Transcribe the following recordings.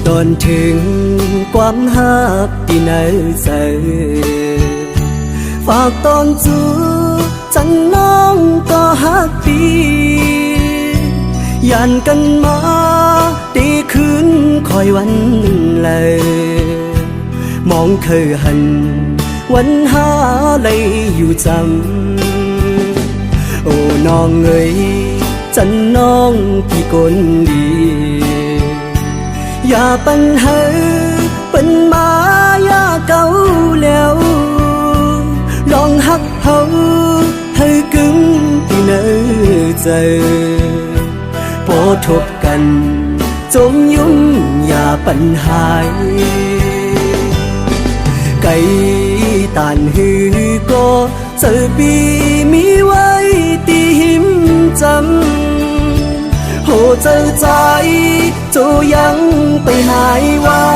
ตอนถึงความหักที่ในใจฝากตอนจูจันน้องก็หักดียันกันมาตีคืนคอยวันเลยมองเคยหันวันหาเลยอยู่จำโอ้น้องเอ๋ยจันน้องพี่คนดีอย่าปัญหาเป็นมายาเก่าแล้วลองหักเขาให้กึ่งที่เนื้อใจพอทบกันจงยุ่งอย่าปัญหาไก่ตานหือก็เจอปีมีไว้ตีหิมจำโหเจอใจโจยังไปหายไว้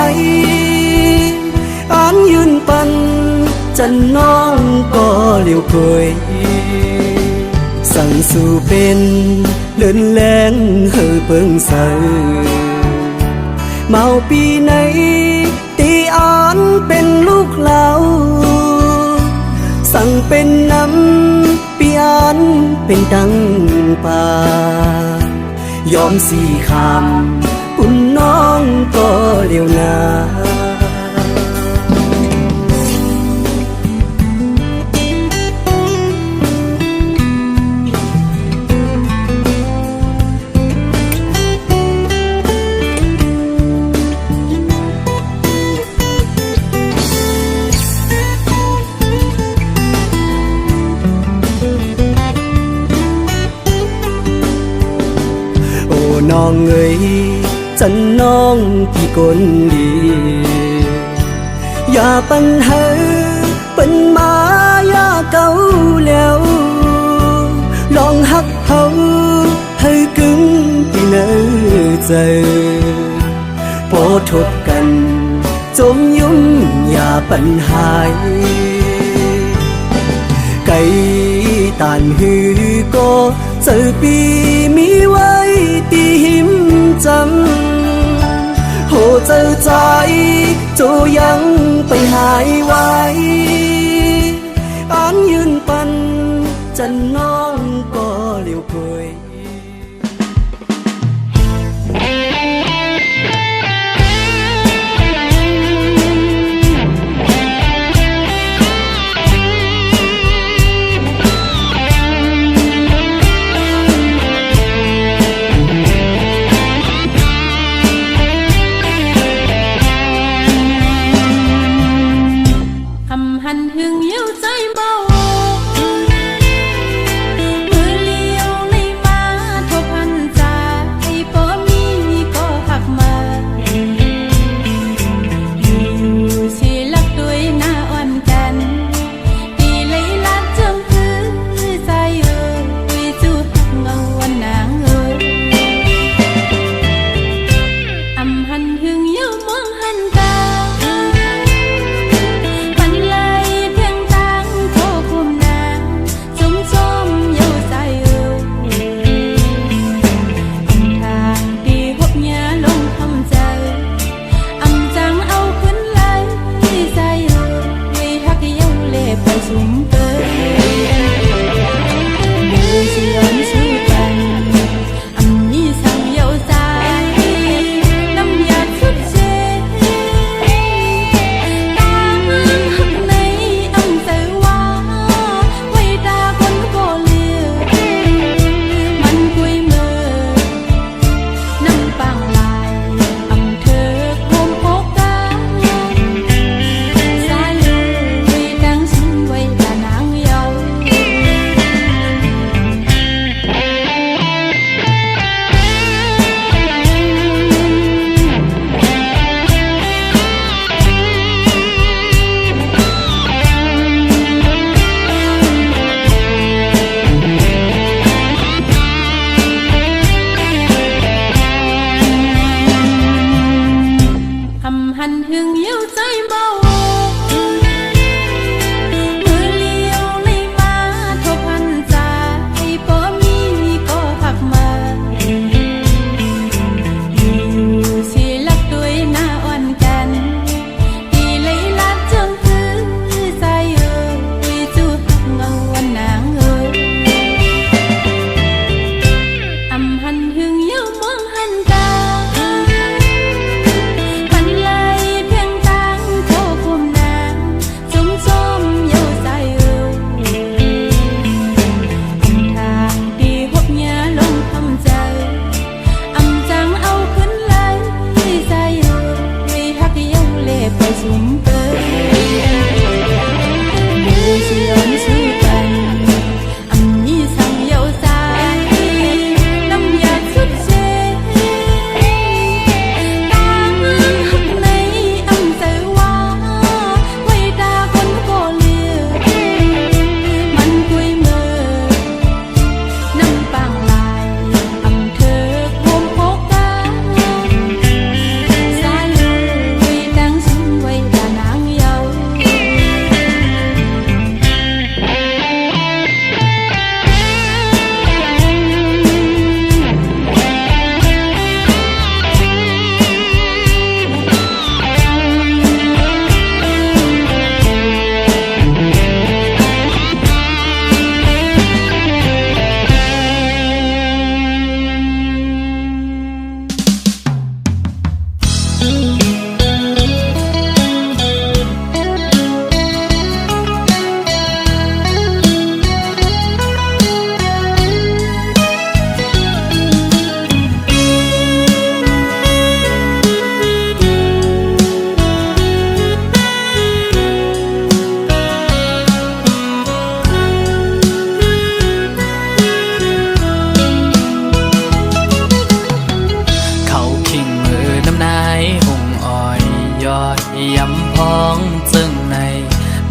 อ่านยืนปันจันน้องก็เลี้ยวเคยสั่งสู่เป็นเลื่อนแรงเฮือเพิ่งใสเมาปีไหนตีอ่านเป็นลูกเหล่าสั่งเป็นน้ำปีอ่านเป็นดังป่ายอมสี่คำคุณน้องก็เลี้ยวนาน้องเอ๋ยจันน้องพี่คนดีอย่าปัญหาเป็นมายาเก่าแล้วลองหักเขาให้กึ่งที่เนื้อใจพอทบกันจงยุ่งอย่าปัญหาไก่ตานหือก็เจอปีมีไว้ตีหิมจำโหเจอใจโจยังไปหายไว้อ่านยืนปันจันน้องก็เลี้ยวเคยพ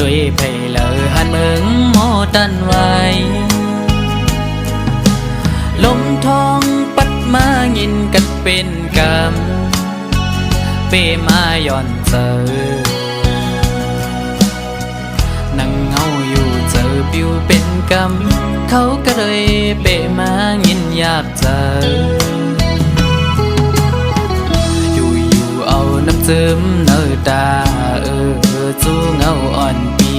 ด้วยไผ่เลอหันเมืองหมอตันไว้ลมทองปัดมายินกันเป็นกรรมเปมาย่อนเจอนั่งเงาอยู่เจอปิวเป็นกรรมเขาก็เลยเปมายินอยากเจออยู่เอาน้ำเจิมเนื้อตาจูเงาอ่อนปี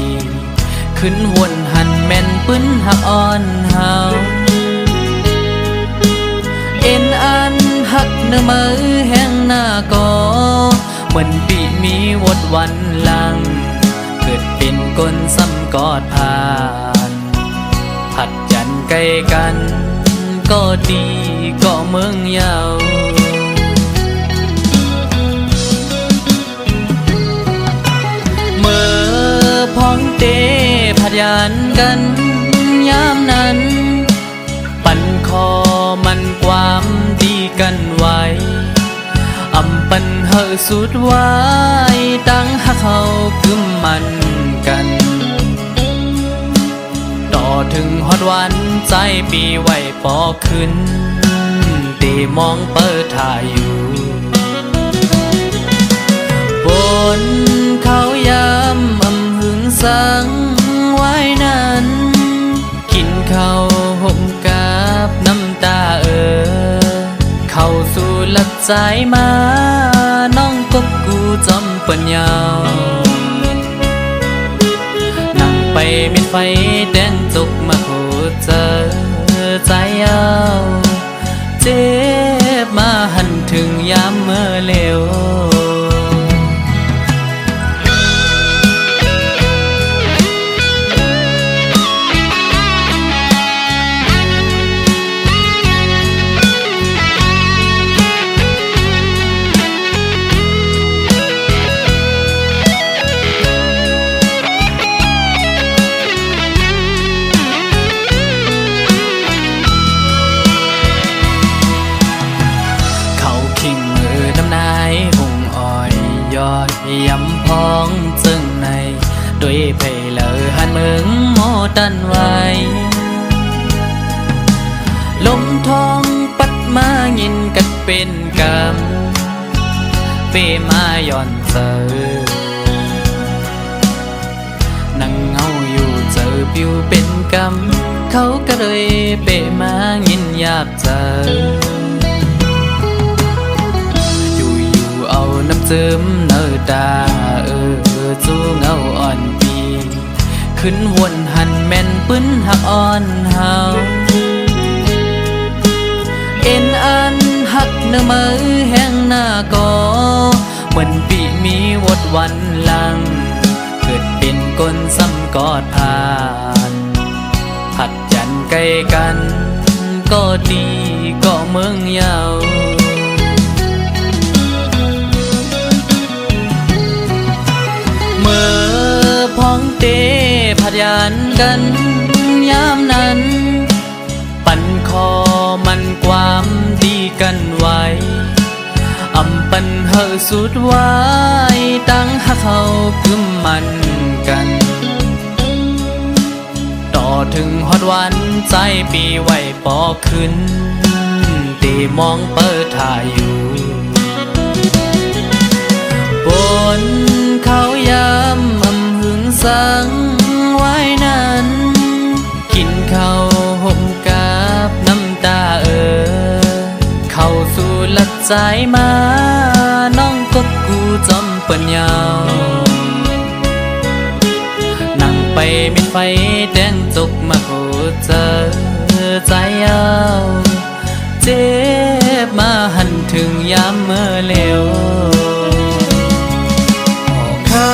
ขึ้นวนหันแม่นปื้นหักอ่อนเฮาเอ็นอันหักเนื้อมือแห้งหน้าก็เหมือนปีมีวดวันหลังเกิดเป็นก้นซ้ำกอดผ่านผัดยันใกล้กันก็ดีก็เมืองยาวเมื่อพ้องเตผัดยันกันยามนั้นปั่นคอมันความดีกันไว้อำปันเฮอสุดไว้ตั้งหักเขากึมมันกันต่อถึงฮอดวันใจปีไว้ปอขึ้นตีมองเปิดถ่ายอยู่บนเขายามอำหึงสังไว้นั้นกินข้าวห่มกับน้ำตาเข้าสู่หลักใจมาน้องกบกูจำปัญญานั่งไปมิดไฟแดงจุกมาโคเจอใจเอาเจ็บมาหันถึงยามเมื่อเลวยำพองจึงในด้วยไผ่เลอหันเมืองหมอตันไว้ลมทองปัดมายินกันเป็นกรรมเปมาย่อนเจอนั่งเงาอยู่เจอปิวเป็นกรรมเขาก็เลยเปมายินอยากเจอเอาน้ำเจิมเนื้อตาจูเงาอ่อนปีขึ้นวนหันแม่นปื้นหักอ่อนเฮาเอ็นอันหักเนื้อมือแห้งหน้าก็เหมือนปีมีวดวันหลังเกิดเป็นก้นซ้ำกอดผ่านผัดยันใกล้กันก็ดีก็เมืองยาวเมื่อพ้องเตผัดยันกันยามนั้นปั่นคอมันความดีกันไว้อำปันเฮอสุดไว้ตั้งหักเขากึมมันกันต่อถึงฮอดวันใจปีไว้ปอขึ้นตีมองเปิดถ่ายอยู่บนเขายามอำหึงสังไว้นั้นกินข้าวห่มกับน้ำตาเข้าสู่หลักใจมาน้องกบกูจำปัญญานั่งไปมิดไฟแดงจุกมาโคเจอใจเอาเจ็บมาหันถึงยามเมื่อเลวเขา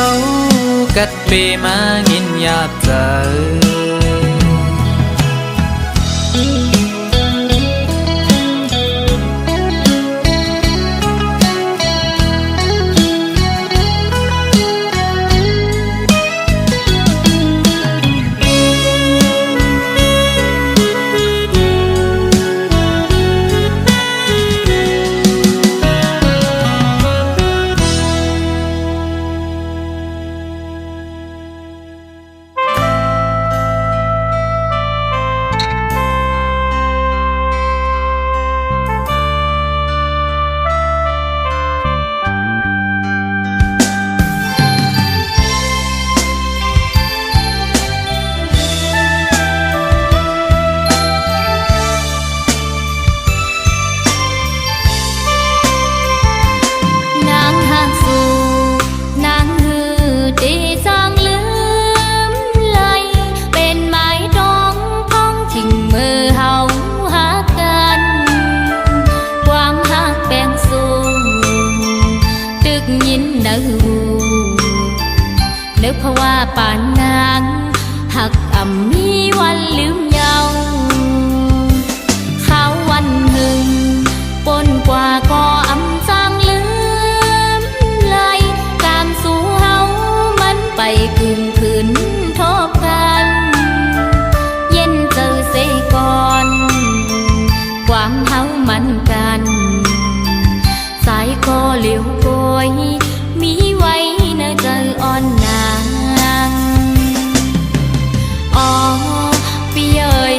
กัดเปมายินอยากเจอ ป่านนางหักอ่ำมีวันลืมเยาว์ข้าววันหนึ่งปนกว่าก็อำจางลืมไหลการสู่เฮามันไปกึ่งคืนทบกันเย็นเจอเสก่อนความเฮามันกันสายก็เหลียวโกยมีไว้ในใจอ่อนนางอ๋อพี่เอ๋ย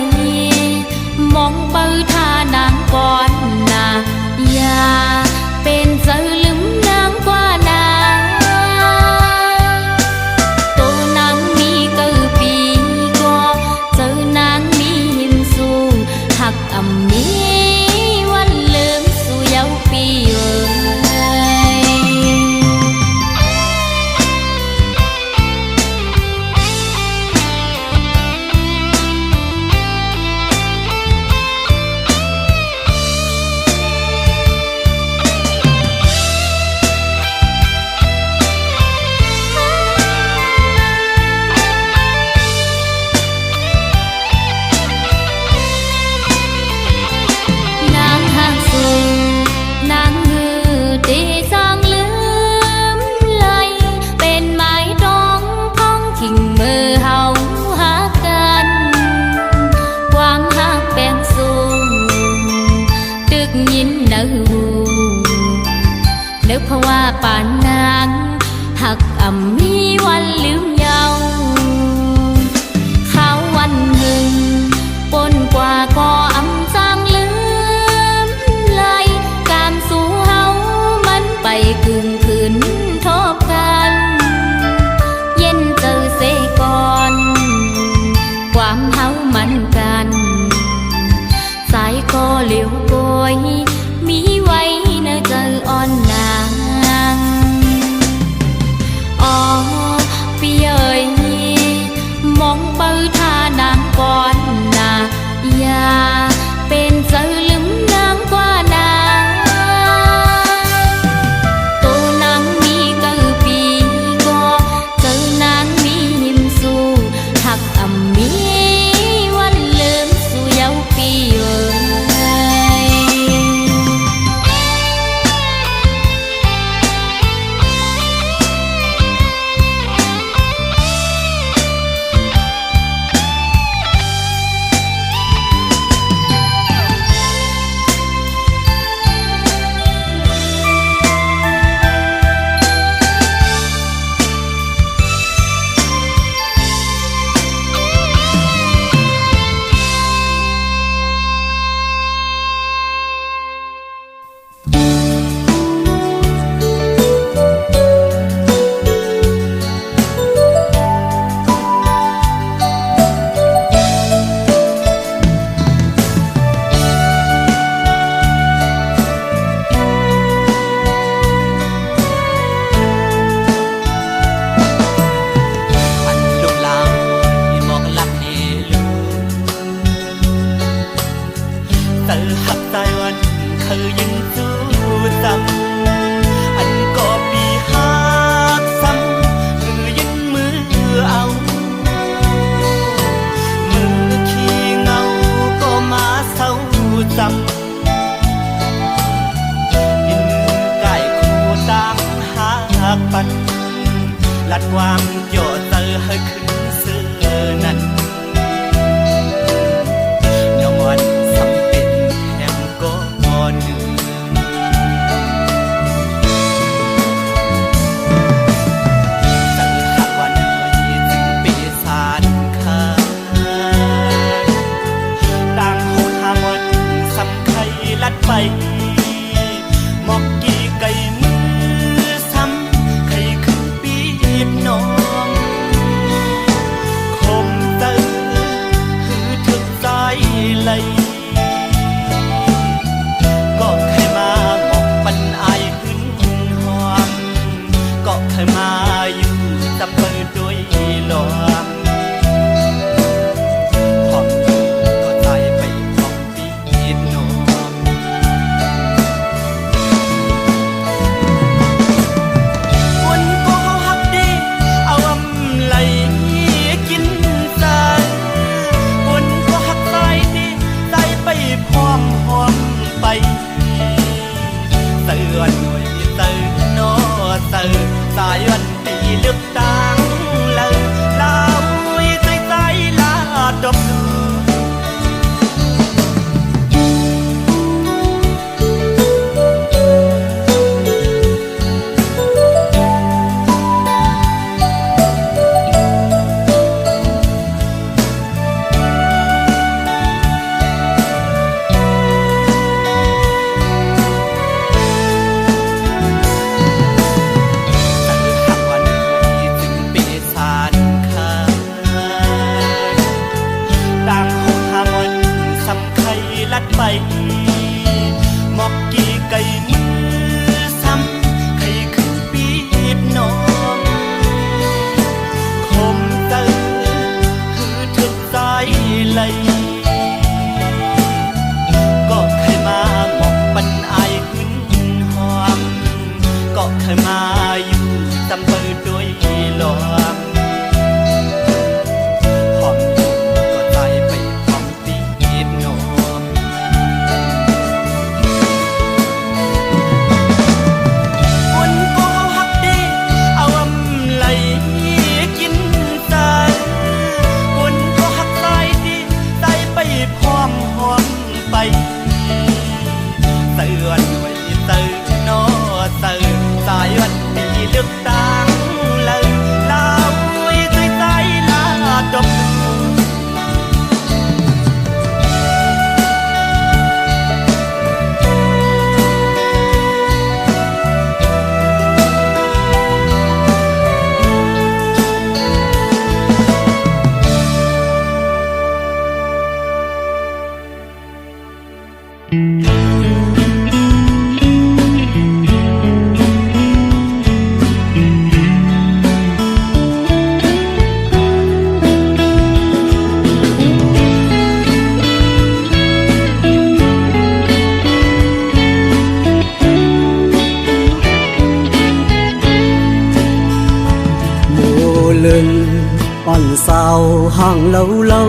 ห่างเล่า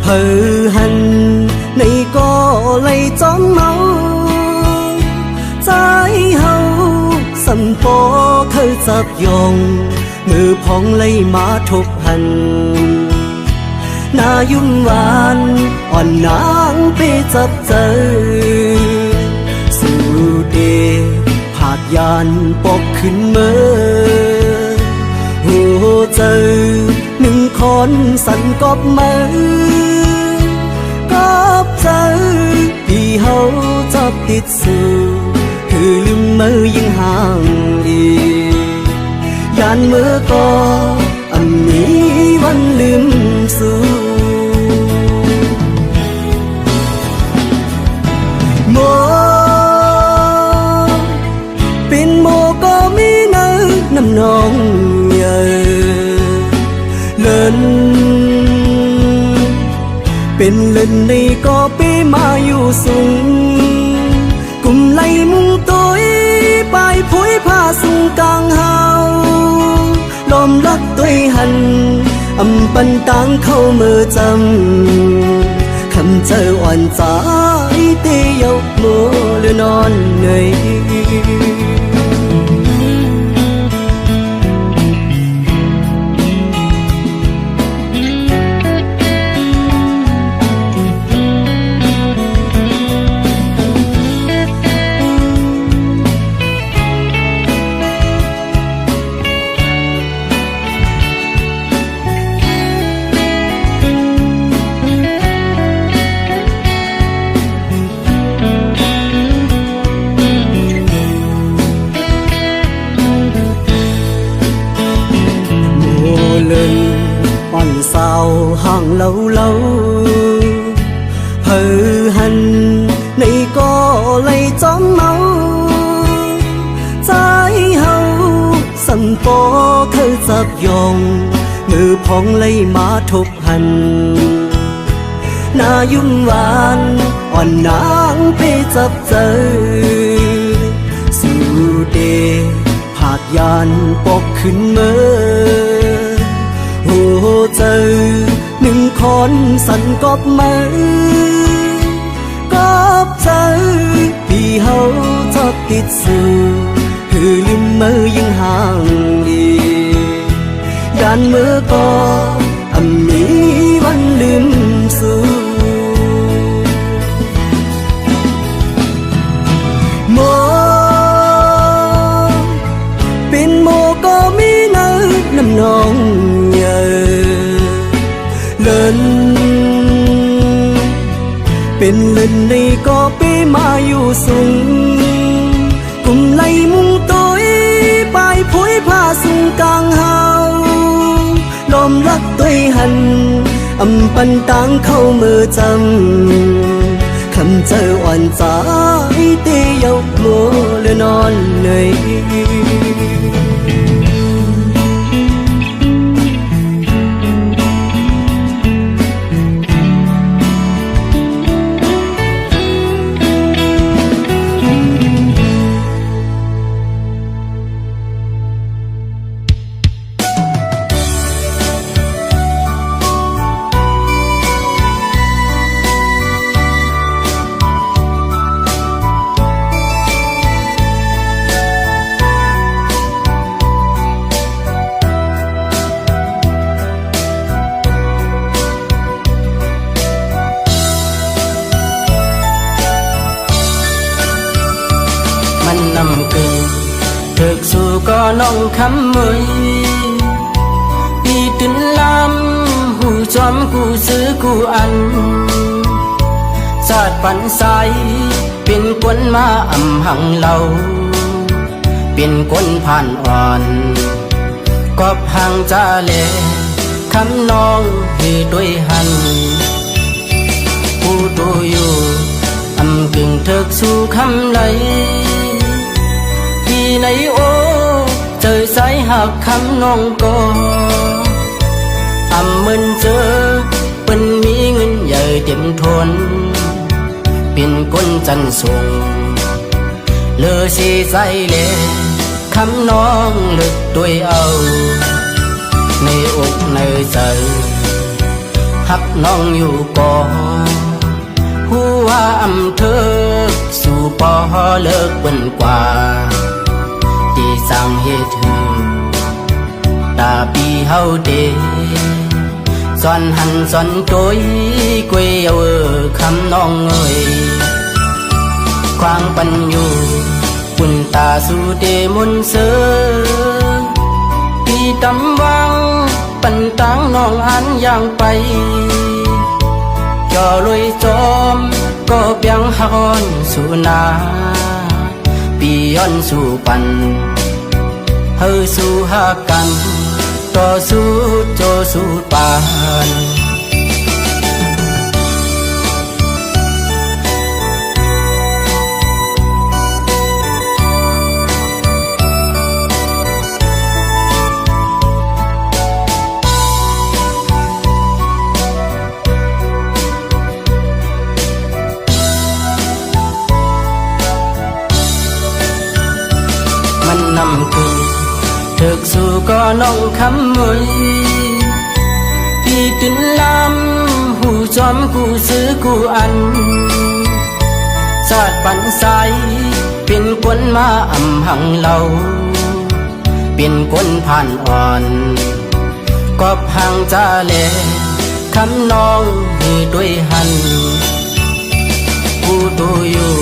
เพอหันในก็เลยจอมเมาใจเฮาสัมปอเคยจับยองมือพองเลยมาทบหันหน้ายุ่มหวานอ่อนนางไปจับเจอสู่เดผาดยานปอกขึ้นเมื่อหัวเจอหนึ่งคนสั่นกอบมือกอบเจอที่เฮาจับติดสู่คือลืมมือยิ่งห่างอียานมือก็อันนี้วันลืมสู่โมเป็นโมก็มีเนื้อน้ำนองเยอะเลินเป็นเล่นในก็ไปมาอยู่สูงกุมไหลมุงตัวไปผุยผ้าสูงกลางเฮาลมลักตัวหันอำปันตังเข้ามือจำคำเจออ่อนใจเตยกมือหรือนอนเหนื่อยอ่อนสาวห่างเล่าเพอหันในก็เลยจอมเมาใจเฮาสัมปอเคยจับยองมือพองเลยมาทบหันหน้ายุ่มหวานอ่อนนางไปจับเจอสู่เดผาดยานปอกขึ้นเมื่อหัวเจอหนึ่งคนสั่นกอบมือกอบเจอที่เฮาชอบติดสู่คือลืมมือยิ่งห่างอียานมือก็อันนี้วันลืมสู่โมเป็นโมก็มีเนื้อน้ำนองเลินเป็นเล่นในก็ไปมาอยู่สูงกุมไหลมุงตัวไปผุยผ้าสูงกลางเฮาลมลักตัวหันอำปันตังเข้ามือจำคำเจออ่อนใจเตยกมือหรือนอนเหนื่อยนำเกิดถึกสู่ก็น้องคำมือปีตินลำหูจอมกูซื้อกูอันศาสตร์ปันใสเป็นคนมาอำหังเราเป็นคนผ่านอ่อนกอบห่างจาเลคำน้องให้ด้วยหันผู้ดูอยู่อำกึ่งถึกสู่คำไหลในโอเจอสายหักคำน้องก็อำมึนเจอเป็นมีเงินใหญ่เต็มทนเป็นคนจันส่งเลอสีใสเลคำน้องลึกด้วยเอา ในอกในใจหักน้องอยู่ก่อนหัวอำเธอสู่ปอเลิกเปิ้นกว่าที่สั่งเหตุหือตาปีเฮาเดสอนหันสอนโตยกวยเอาคำน้องเอ่ยความปัญญูปุ่นตาสู่เดมนเสอปีตำวังปันตังน้องอันอย่างไปจอลอยจอมก็เปียงฮอนสู่นาปีย้อนสู่ปันเฮาสู่หากันต่อสู้โจสู้ปานมันนำคือถึกสู่ก็น้องคำมวยพี่ตินลำหูจอมกูซื้อกูอันสาดปันใสเป็นคนมาอำหังเราเป็นคนผ่านอ่อนก็พังจ้าแลคำน้องให้ด้วยหันผู้ดูอยู่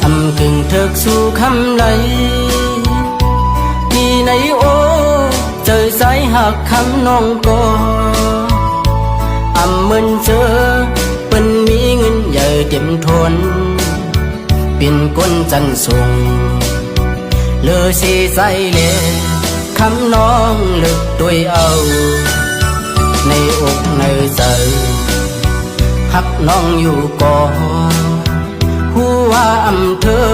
อำกึ่งถึกสู่คำไหลที่ในโอเจอสายหักคำน้องก็อำเหมือนเจอเป็นมีเงินใหญ่เต็มทนเป็นคนจันส่งเลือสีใสเลคำน้องเลึกด้วยเอาในอกในใจหักน้องอยู่ก่อนหัวอำเธอ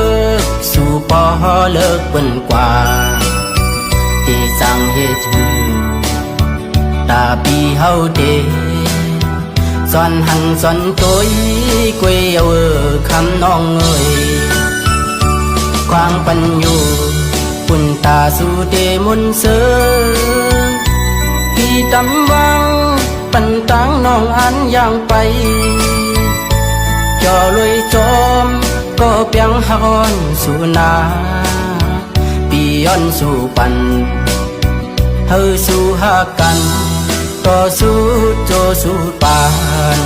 สู่ปอเลิกเปิ้นกว่าที่สั่งเหตุหือตาปีเฮาเดสอนหันสอนโตยกวยเอาคำน้องเอ่ยความปัญญูปุ่นตาสู่เดมนเสอพี่ตำวังปันตังน้องอันอย่างไปจอลอยจอมก็เปียงฮอนสู่นาปีย้อนสู่ปันเฮาสู่หากันต่อสู้โจสู้ปาน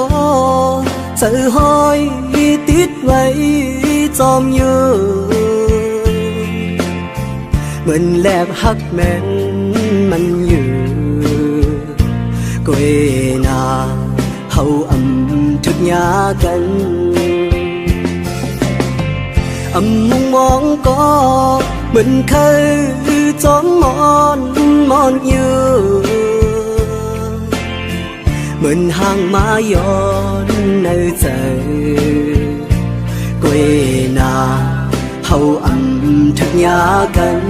ก็เจอห้อยติดไว้จอมอยู่เหมือนแลบหักแม่นมันอยู่กวยนาเฮาอำทุกยากันอำมุงมองก็เหมือนเคยจอมมอนอยู่เหมือนห่างมาย้อนในใจกวยนาเฮาอำถึงยากัน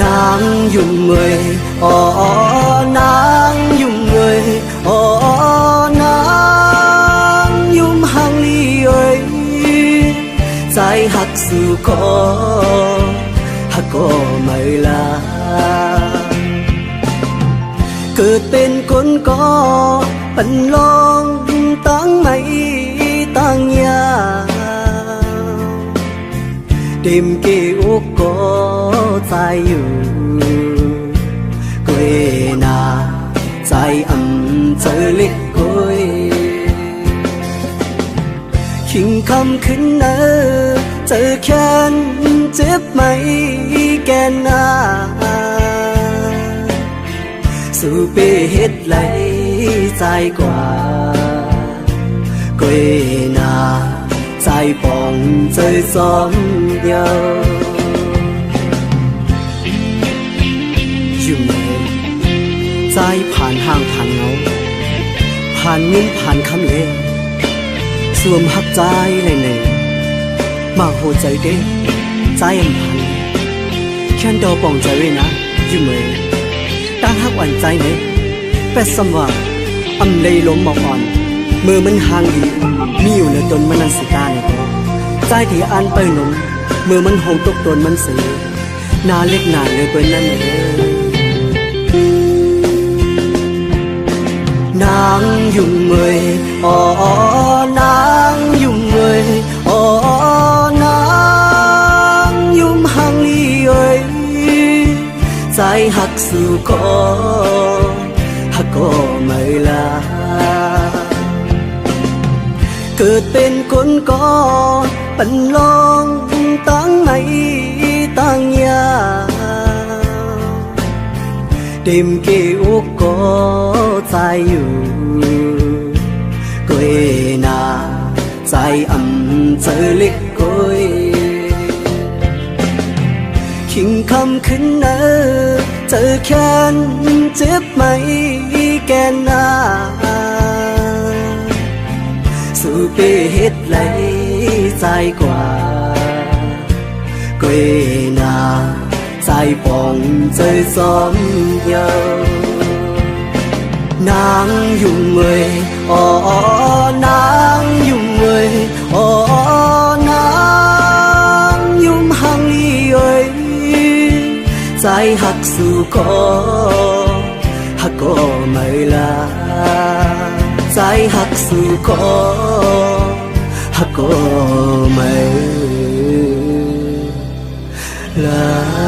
นางยุ่งเมยอ๋อนางยุ่งเมยอ๋อนางยุ่มห่างลีเอ้ยใจหักสู่ก็หักก็ไม่ลาเกิดเป็นคนก็ปันลองตั้งไม่ตั้งยาเต็มเกี่ยวก็ใจอยู่กวยนาใจอำเจอเล็กกวยขิงคำขึ้นเนอเจอแค้นเจ็บไหมแกนนา สู่ไปเฮ็ดไหลใจกว่าquê na dài bóng chơi xóm nhauอยู่ไหนใจผ่านห้างผ่านเงาผ่านเงินผ่านคำเล่สวมหักใจเลยเนี่ยมาโหใจเด้ใจอันผ่านแค่ดอปองใจไว้นะอยู่ไหมตั้งหักหวั่นใจเนี่ยเป็ดสมว่าอำเลยล้มหมอกอ่อนมือมันห่างดีมีอยู่ในตนมันนันสิกาในตัวใจที่อันไปหนมมือมันหงตกตนมันเสือนาเล็กนาเลยเป็นนั่นเองนางยุ่งเมยอ๋อนางยุ่งเมยอ๋อนางยุ่มห่างลีเอ้ยใจหักสู่ก็หักก็ไม่ลาเกิดเป็นคนก็ปันลองตั้งไหนตั้งยาเต็มเกี่ยวก็ใจอยู่กุยนาใจอ่ำเจอเล็กกุยขิงคำขึ้นเนอเจอแค้นเจ็บไหมแกนนาสู่ไปเฮ็ดไหลใจกว่ากุยนาใจปองใจซ้อมเยานางยุ่งเมยอ๋อนางยุ่งเมยอ๋อนางยุ่มห่างลีเอ้ยใจหักสู่ก็หักก็ไม่ลาใจหักสู่ก็หักก็ไม่ลา